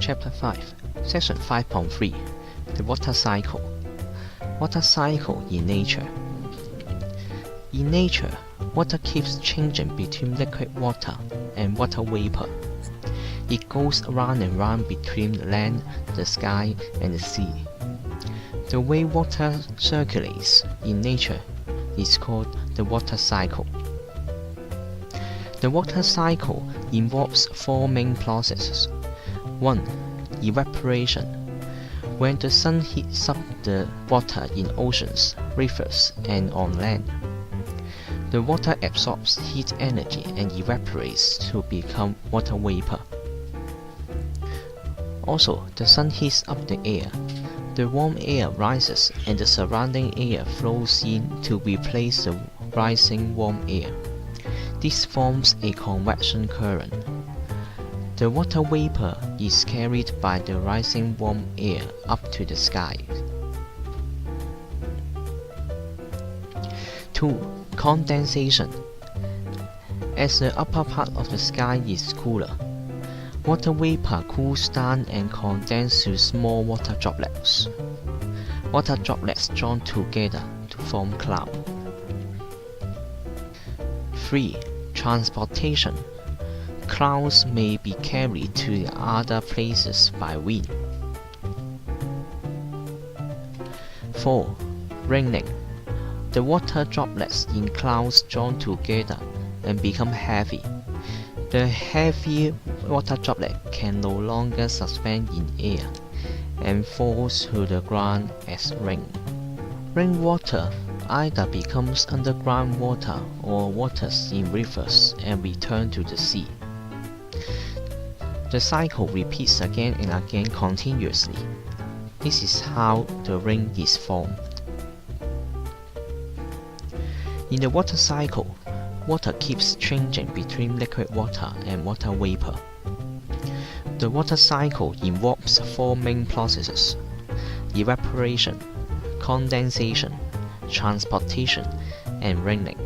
Chapter 5, Section 5.3 The Water Cycle. Water cycle in nature. In nature, water keeps changing between liquid water and water vapor. It goes round and round between the land, the sky, and the sea. The way water circulates in nature is called the water cycle. The water cycle involves four main processes. 1. Evaporation. When the sun heats up the water in oceans, rivers, and on land, the water absorbs heat energy and evaporates to become water vapor. Also, the sun heats up the air. The warm air rises and the surrounding air flows in to replace the rising warm air. This forms a convection current. The water vapor is carried by the rising warm air up to the sky. 2. Condensation. As the upper part of the sky is cooler, water vapor cools down and condenses to small water droplets. Water droplets join together to form cloud. 3. Transportation. Clouds may be carried to other places by wind. 4. Raining. The water droplets in clouds join together and become heavy. The heavy water droplet can no longer suspend in air and falls to the ground as rain. Rainwater either becomes underground water or waters in rivers and return to the sea. The cycle repeats again and again continuously. This is how the rain is formed. In the water cycle, water keeps changing between liquid water and water vapor. The water cycle involves four main processes: evaporation, condensation, transportation, and raining.